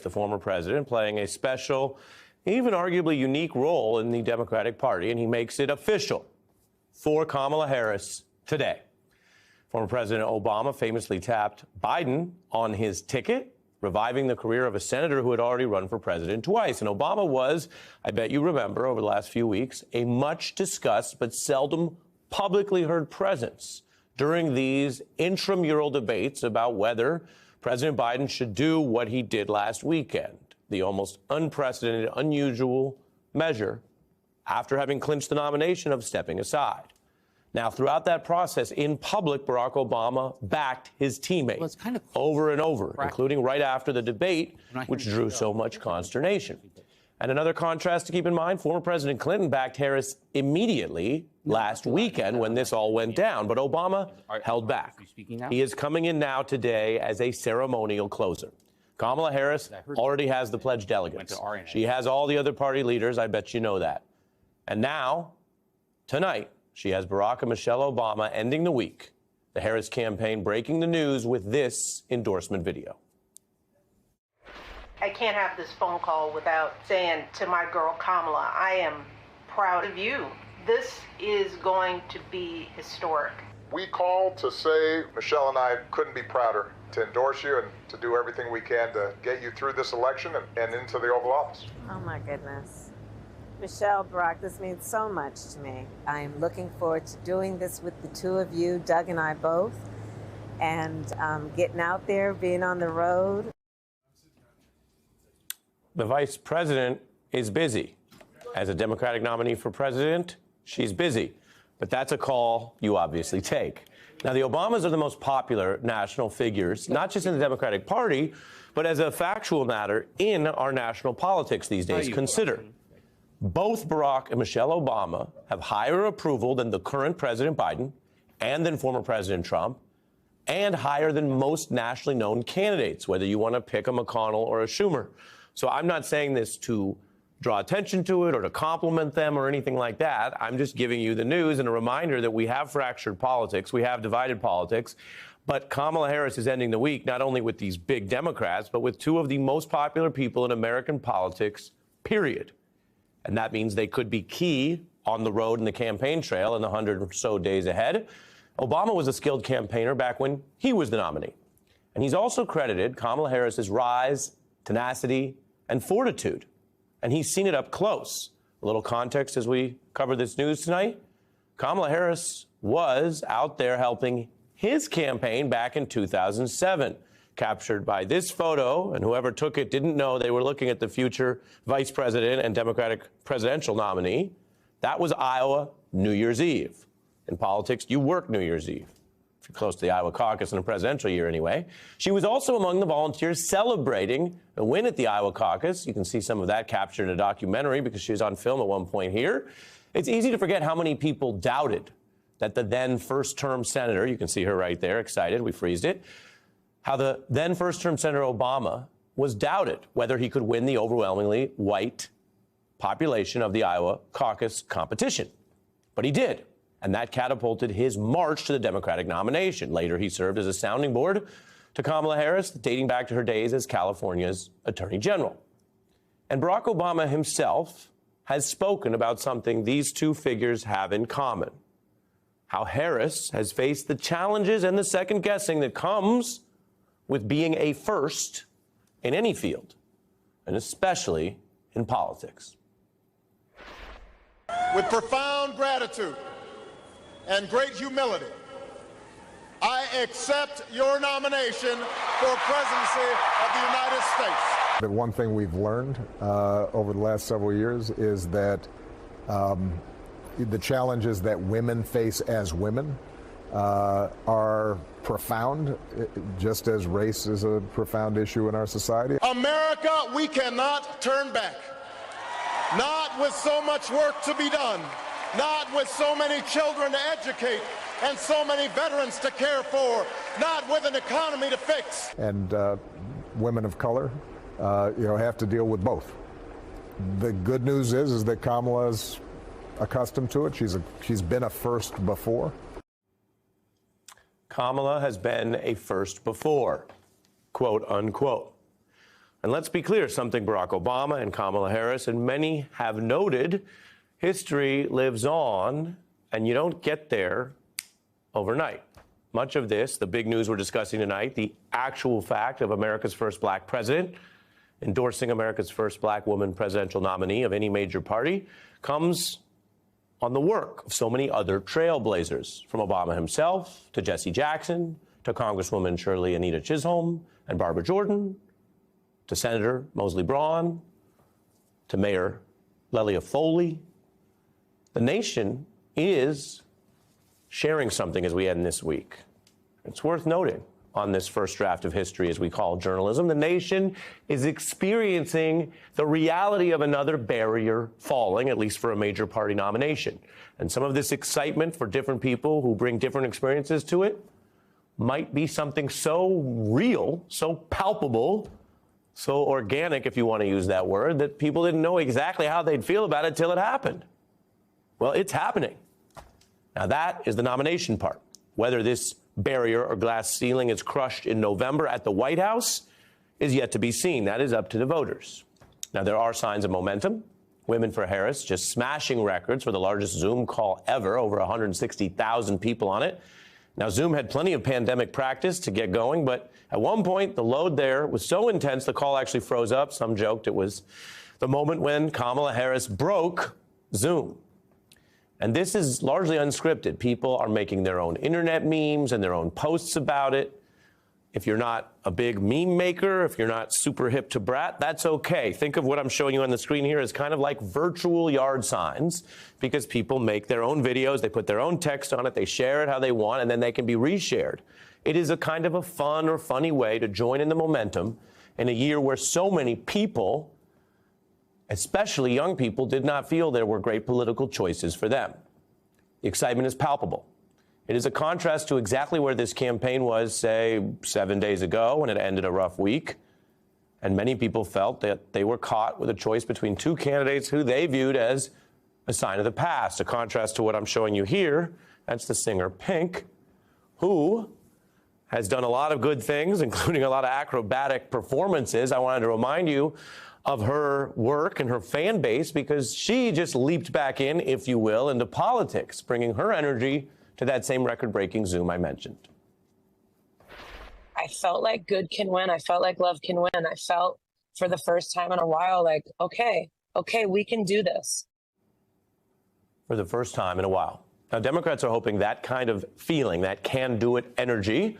the former president, playing a special, even arguably unique role in the Democratic Party, and he makes it official for Kamala Harris today. Former President Obama famously tapped Biden on his ticket, reviving the career of a senator who had already run for president twice. And Obama was, I bet you remember, over the last few weeks, a much discussed but seldom publicly heard presence during these intramural debates about whether President Biden should do what he did last weekend, the almost unprecedented, unusual measure after having clinched the nomination of stepping aside. Now, throughout that process, in public, Barack Obama backed his teammate over and over, including right after the debate, which drew so much consternation. And another contrast to keep in mind, former President Clinton backed Harris immediately last weekend when this all went down, but Obama held back. He is coming in now today as a ceremonial closer. Kamala Harris already has the pledged delegates. She has all the other party leaders. I bet you know that. And now, tonight, she has Barack and Michelle Obama ending the week. The Harris campaign breaking the news with this endorsement video. I can't have this phone call without saying to my girl Kamala, I am proud of you. This is going to be historic. We called to say Michelle and I couldn't be prouder to endorse you and to do everything we can to get you through this election and into the Oval Office. Oh my goodness. Michelle, Barack, this means so much to me. I am looking forward to doing this with the two of you, Doug and I both, and getting out there, being on the road. The vice president is busy. As a Democratic nominee for president, she's busy. But that's a call you obviously take. Now, the Obamas are the most popular national figures, not just in the Democratic Party, but as a factual matter in our national politics these days. Consider both Barack and Michelle Obama have higher approval than the current President Biden and than former President Trump, and higher than most nationally known candidates, whether you want to pick a McConnell or a Schumer. So I'm not saying this to draw attention to it or to compliment them or anything like that. I'm just giving you the news and a reminder that we have fractured politics. We have divided politics. But Kamala Harris is ending the week not only with these big Democrats, but with two of the most popular people in American politics, period. And that means they could be key on the road in the campaign trail in the 100 or so days ahead. Obama was a skilled campaigner back when he was the nominee. And he's also credited Kamala Harris's rise, tenacity, and fortitude. And he's seen it up close. A little context as we cover this news tonight. Kamala Harris was out there helping his campaign back in 2007, captured by this photo, and whoever took it didn't know they were looking at the future vice president and Democratic presidential nominee. That was Iowa New Year's Eve. In politics, you work New Year's Eve. If you're close to the Iowa caucus in a presidential year anyway. She was also among the volunteers celebrating a win at the Iowa caucus. You can see some of that captured in a documentary because she was on film at one point here. It's easy to forget how many people doubted that the then first-term senator, you can see her right there, excited, we freezed it, how the then first-term Senator Obama was doubted whether he could win the overwhelmingly white population of the Iowa caucus competition. But he did. And that catapulted his march to the Democratic nomination. Later, he served as a sounding board to Kamala Harris, dating back to her days as California's Attorney General. And Barack Obama himself has spoken about something these two figures have in common. How Harris has faced the challenges and the second guessing that comes with being a first in any field, and especially in politics. With profound gratitude and great humility, I accept your nomination for presidency of the United States. The one thing we've learned over the last several years is that the challenges that women face as women are profound, just as race is a profound issue in our society. America, we cannot turn back. Not with so much work to be done. Not with so many children to educate and so many veterans to care for. Not with an economy to fix. And women of color, have to deal with both. The good news is that Kamala's accustomed to it. She's been a first before. Kamala has been a first before, quote unquote. And let's be clear, something Barack Obama and Kamala Harris and many have noted, history lives on, and you don't get there overnight. Much of this, the big news we're discussing tonight, the actual fact of America's first black president endorsing America's first black woman presidential nominee of any major party, comes on the work of so many other trailblazers, from Obama himself to Jesse Jackson to Congresswoman Shirley Anita Chisholm and Barbara Jordan to Senator Mosley Braun to Mayor Lelia Foley. The nation is sharing something as we end this week. It's worth noting on this first draft of history, as we call journalism. The nation is experiencing the reality of another barrier falling, at least for a major party nomination. And some of this excitement for different people who bring different experiences to it might be something so real, so palpable, so organic, if you want to use that word, that people didn't know exactly how they'd feel about it till it happened. Well, it's happening. Now, that is the nomination part. Whether this barrier or glass ceiling is crushed in November at the White House is yet to be seen. That is up to the voters. Now, there are signs of momentum. Women for Harris just smashing records for the largest Zoom call ever, over 160,000 people on it. Now, Zoom had plenty of pandemic practice to get going, but at one point, the load there was so intense, the call actually froze up. Some joked it was the moment when Kamala Harris broke Zoom. And this is largely unscripted. People are making their own internet memes and their own posts about it. If you're not a big meme maker, if you're not super hip to brat, that's okay. Think of what I'm showing you on the screen here as kind of like virtual yard signs, because people make their own videos, they put their own text on it, they share it how they want, and then they can be reshared. It is a kind of a fun or funny way to join in the momentum in a year where so many people, especially young people, did not feel there were great political choices for them. The excitement is palpable. It is a contrast to exactly where this campaign was, say, 7 days ago when it ended a rough week. And many people felt that they were caught with a choice between two candidates who they viewed as a sign of the past. A contrast to what I'm showing you here. That's the singer Pink, who has done a lot of good things, including a lot of acrobatic performances. I wanted to remind you of her work and her fan base, because she just leaped back in, if you will, into politics, bringing her energy to that same record-breaking Zoom I mentioned. I felt like good can win. I felt like love can win. I felt for the first time in a while like, okay, we can do this. For the first time in a while. Now, Democrats are hoping that kind of feeling, that can-do-it energy,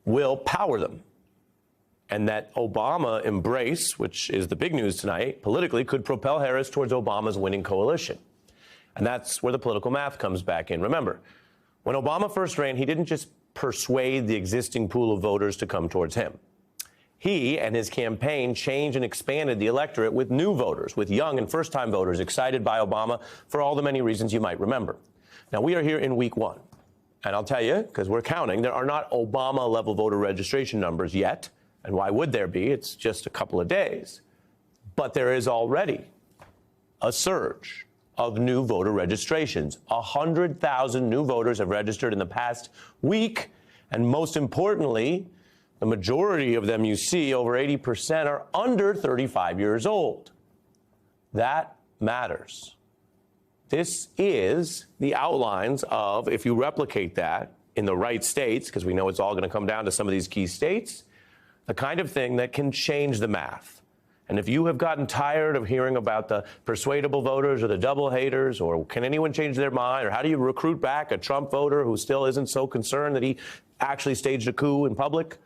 will power them. And that Obama embrace, which is the big news tonight, politically could propel Harris towards Obama's winning coalition. And that's where the political math comes back in. Remember, when Obama first ran, he didn't just persuade the existing pool of voters to come towards him. He and his campaign changed and expanded the electorate with new voters, with young and first-time voters excited by Obama for all the many reasons you might remember. Now, we are here in week one. And I'll tell you, because we're counting, there are not Obama-level voter registration numbers yet. And why would there be? It's just a couple of days. But there is already a surge of new voter registrations. 100,000 new voters have registered in the past week. And most importantly, the majority of them you see, over 80%, are under 35 years old. That matters. This is the outlines of, if you replicate that in the right states, because we know it's all going to come down to some of these key states, the kind of thing that can change the math. And if you have gotten tired of hearing about the persuadable voters or the double haters, or can anyone change their mind, or how do you recruit back a Trump voter who still isn't so concerned that he actually staged a coup in public,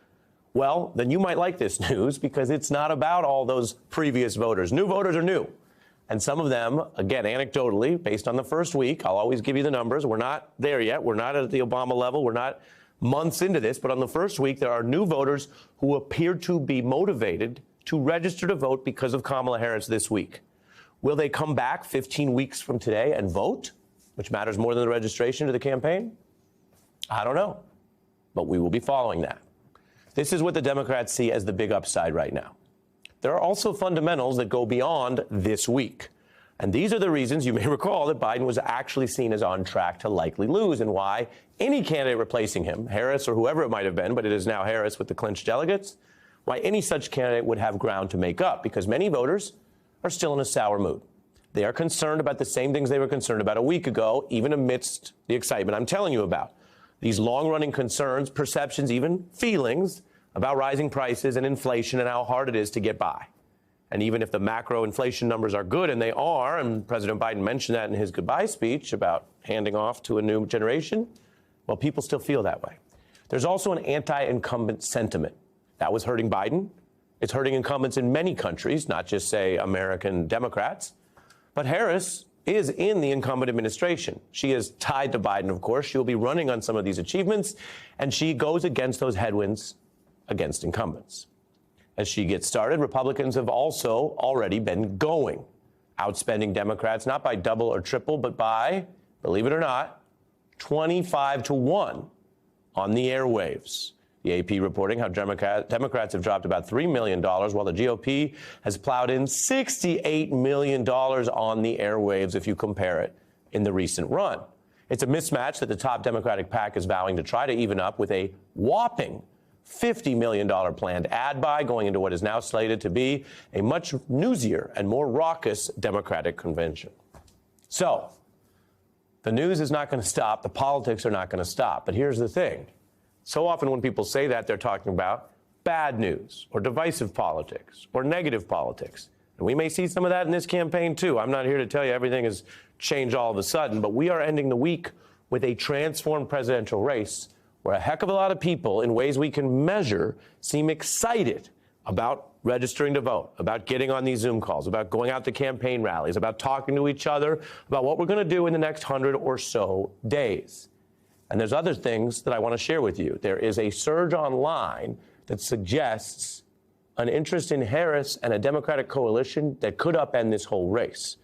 well, then you might like this news, because it's not about all those previous voters. New voters are new. And some of them, again, anecdotally, based on the first week, I'll always give you the numbers. We're not there yet. We're not at the Obama level. We're not months into this. But on the first week, there are new voters who appear to be motivated to register to vote because of Kamala Harris this week. Will they come back 15 weeks from today and vote, which matters more than the registration to the campaign? I don't know. But we will be following that. This is what the Democrats see as the big upside right now. There are also fundamentals that go beyond this week. And these are the reasons you may recall that Biden was actually seen as on track to likely lose, and why any candidate replacing him, Harris or whoever it might have been, but it is now Harris with the clinched delegates, why any such candidate would have ground to make up, because many voters are still in a sour mood. They are concerned about the same things they were concerned about a week ago, even amidst the excitement I'm telling you about. These long-running concerns, perceptions, even feelings about rising prices and inflation and how hard it is to get by. And even if the macro inflation numbers are good, and they are, and President Biden mentioned that in his goodbye speech about handing off to a new generation, well, people still feel that way. There's also an anti-incumbent sentiment. That was hurting Biden. It's hurting incumbents in many countries, not just, say, American Democrats. But Harris is in the incumbent administration. She is tied to Biden, of course. She will be running on some of these achievements, and she goes against those headwinds against incumbents. As she gets started, Republicans have also already been going, outspending Democrats, not by double or triple, but by, believe it or not, 25-1 on the airwaves. The AP reporting how Democrats have dropped about $3 million, while the GOP has plowed in $68 million on the airwaves, if you compare it, in the recent run. It's a mismatch that the top Democratic PAC is vowing to try to even up with a whopping $50 million planned ad buy going into what is now slated to be a much newsier and more raucous Democratic convention. So, the news is not going to stop. The politics are not going to stop. But here's the thing. So often when people say that, they're talking about bad news or divisive politics or negative politics. And we may see some of that in this campaign, too. I'm not here to tell you everything has changed all of a sudden, but we are ending the week with a transformed presidential race where a heck of a lot of people, in ways we can measure, seem excited about registering to vote, about getting on these Zoom calls, about going out to campaign rallies, about talking to each other, about what we're going to do in the next 100 or so days. And there's other things that I want to share with you. There is a surge online that suggests an interest in Harris and a Democratic coalition that could upend this whole race.